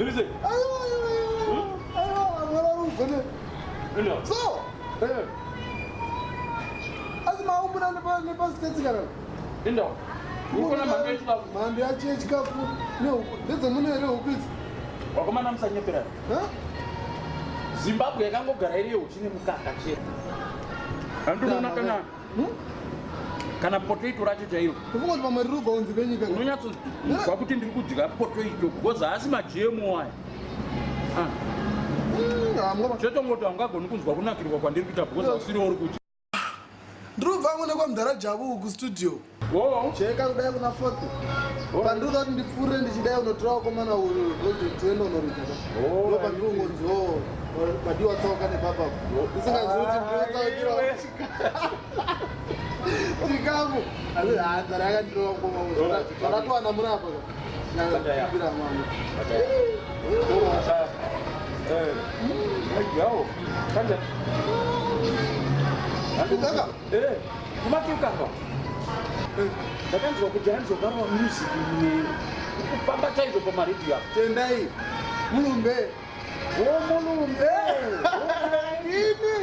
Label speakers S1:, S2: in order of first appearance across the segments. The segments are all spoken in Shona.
S1: Listen.
S2: So, as my open and the bus together.
S1: No.
S2: Man, they are changed careful. No, there's a money of this.
S1: Wakomana msanyepera. Zimbabwe yakangogara iri uchine mukaka chete. Andinoona kana potato racho chairo.
S2: Kufungwa pa marugo unzive nyika.
S1: Unonyatsonzwa kuti ndiri kudya potato because haasi ma-GMO aya. Chetongoti haungagoni kunzwa kunakirwa kwandiri kuita because hausiri uri kudya.
S2: Ndiri kubva amwe nekwamudhara Jabu kustudio. Cheka kudai kuna 40. Pandiri kuti ndipfuure ndichidai unotora wakomana uyu toenda unorita. Pandiri ungonzi padiwa tsoka nepapa. Ndisingazivi kuti ndinotsvaukira chikafu. Asi dzara yakandirova ngoma uyu. Ndakatowana murapa. Ndakapira mwana.
S1: Ayo, kanja.
S2: Ndakaka?
S1: Kumakukanga. Ndakanzwa kuti handizogarwa music kufamba chaizvo pamaredhiyo apo.
S2: Tendai. Mulumbe.
S1: Mulumbe.
S2: Ini.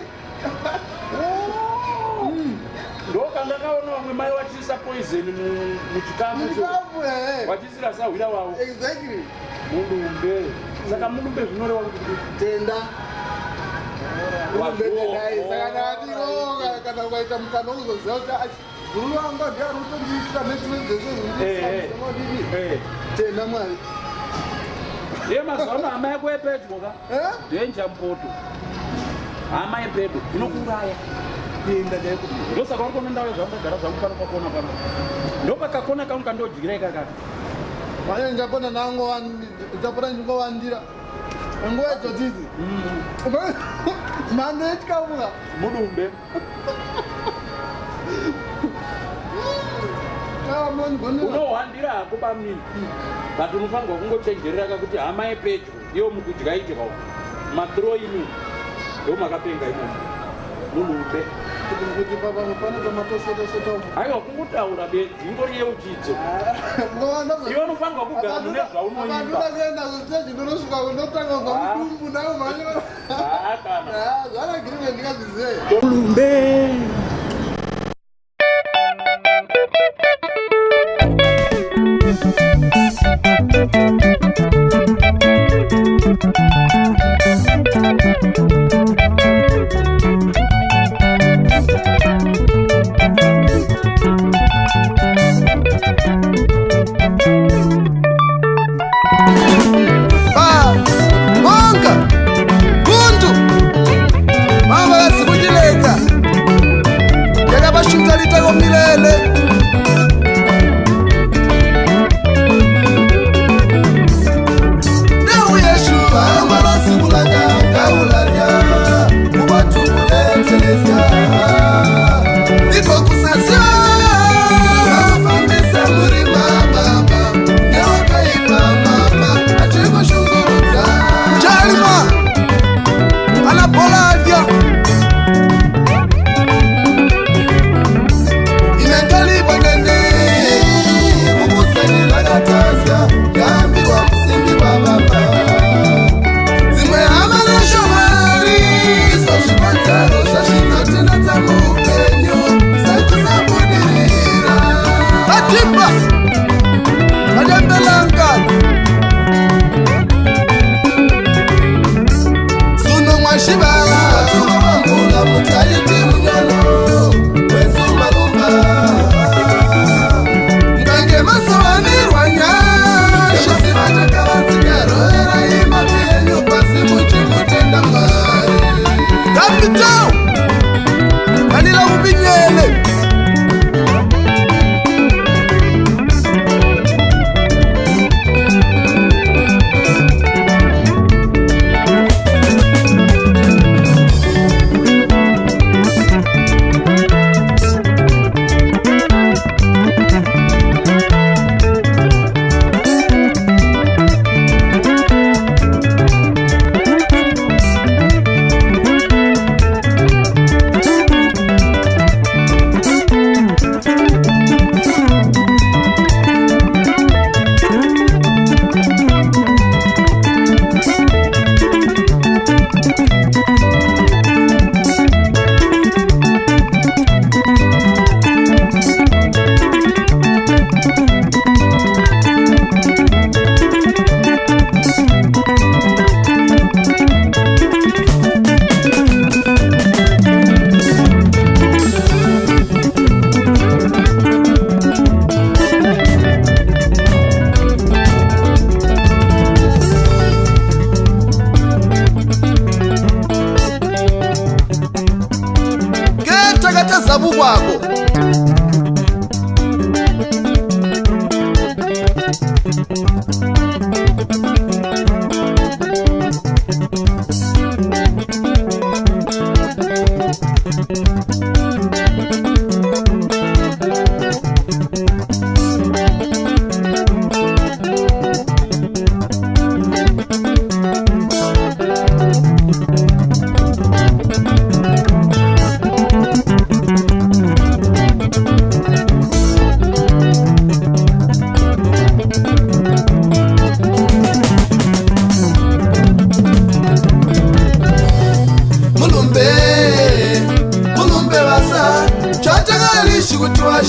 S1: Ndokandakaona vamwe mai vachiisa poison muchikafu vachisira sahwira wavo.
S2: Exactly.
S1: Mulumbe. Saka mulumbe zvinoreva kuti
S2: tenda. Mulumbe tendai. Saka ndakati kana ukaita mukana uzoziva kuti Guru anga dia ruto ndiita nezvese tenda mwari.
S1: Mazuva hama yako yepedyo ka denja mpoto hama yepedyo inokuuraya tenda chaiko. Ndosaka uri kuona ndau zvandagara zvangu pano pakona pano ndopakakona kangu kandodyira ikakaka
S2: manje ndapona nango ndapona ndingovandira nguva idzodzidzi mhando yechikamuka
S1: mulumbe. Unohwandira hako pamini but unofanirwa kungochenjerera kuti hama yepedyo iyo mukudya idya mathrow imi ndomakapenga imomo mulumbe
S2: kuti papa pane tomatosotosota
S1: aiwa kungotaura bedzi ingori yeuchidzo iwe unofanirwa kugara mune zvaunoimba
S2: kuenda kusteji ndonosvika kundotanga kubva mudumbu nayo mhanya
S1: kana
S2: zvanagirime ndingazvizive
S1: mulumbe.
S2: Monga Gundu Mama Vasikutileka jabu kwako.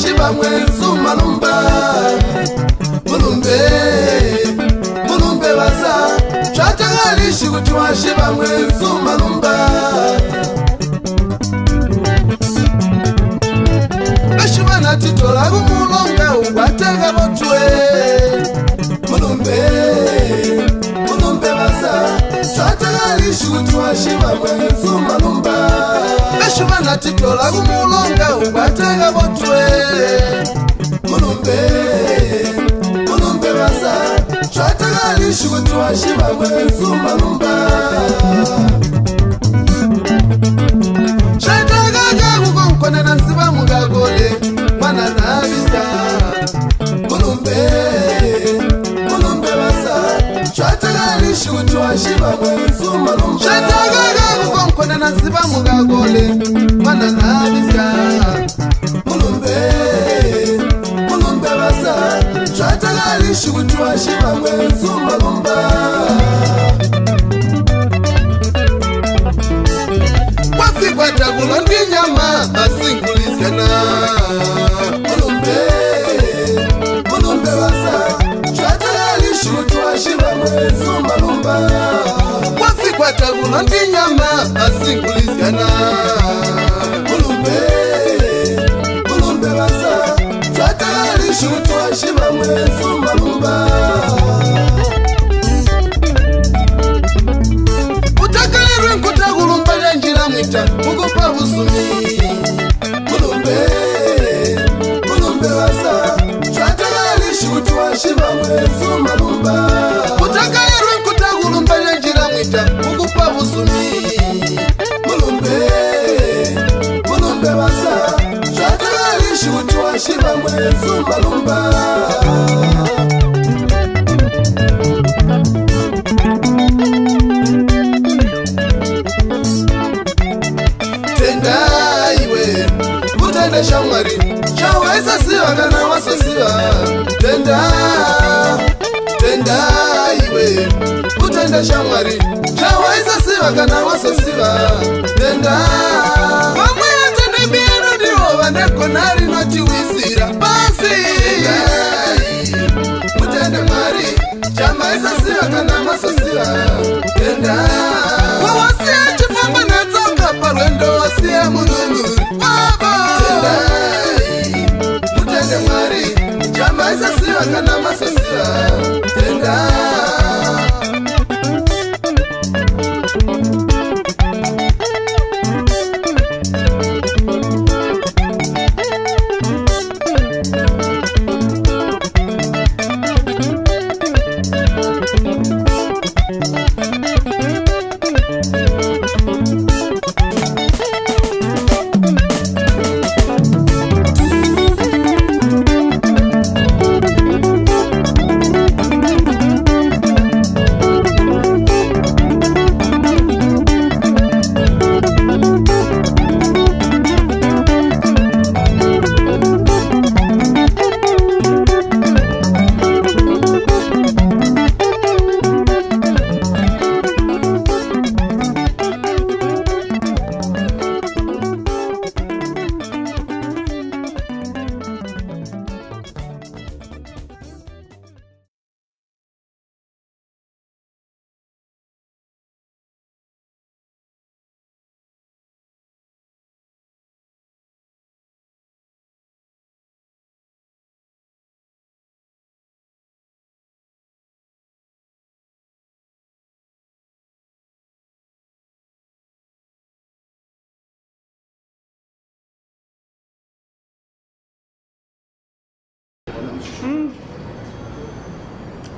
S3: Shiba mwenzu malumba mulumbe basa chatagalishi kuti washiba mwenzu malumba bashiba natitola kumulonga ukwatega botwe mulumbe basa chatagalishi kuti washiba mwenzu malumba bashiba natitola kumulonga ukwatega botwe mulumbe basa chatagalishi kuti washiba mwenzu malumba chatagaga kukonkonena nsiba mugagole mwana nabisa mulumbe basa chatagalishi kuti washiba mwenzu malumba chatagaga kukonkonena nsiba mugagole mwana nabisa mulumbe basa chatagalishi kuti washiba mwenzu malumba wafikwa takulo ndi nyama asinguliskana mulumbe basa chatagalishi kuti washiba mwenzu malumba wafikwa takulo ndi nyama asinguliskana mulumbe basa chatagalishi kuti washiba mwenzu malumba utakalirwe nkutakulumba njira mwita mukupa busumi mulumbe basa chatagalishi kuti washiba mwenzu malumba utakalirwe nkutakulumba njira mwita mukupa busumi mulumbe basa chatagalishi kuti washiba mwenzu malumba tenda iwe utende shamwari chawaisa siva kana wasosiva tenda iwe utende shamwari chawaisa siva kana wasosiva tenda vamwe vatende biyano ndivo vanekonari notiwisira pasi utende mwari chamaisa siva kana masosiva tenda wawasiya chifamba netsoka parwendo wasiya mununuri baba utende mwari chamaisa siva kana masosiva tenda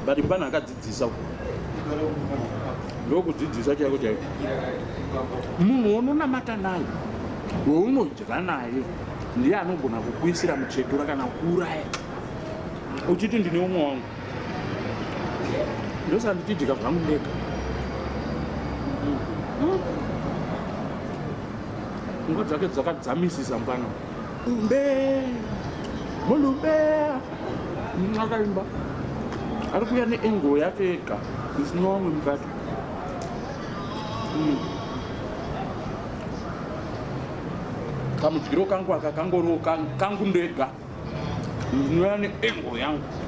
S1: Bari pana akadzidzisa ndokudzidzisa chaiko chaiko. Munhu unonamata naye weunodya naye ndiye anogona kukuisira muchetura kana kuuraya uchiti ndine umwe wangu. Ndosanditidya zvangu ndega. Pfungwa dzake dzakadzamisisa mwana. Mulumbe akaimba ari kuuya neengo yake ega isina vamwe mukati. Kamudyiro kangu aka kangoriwo kangu ndega ndinouya neengo yangu.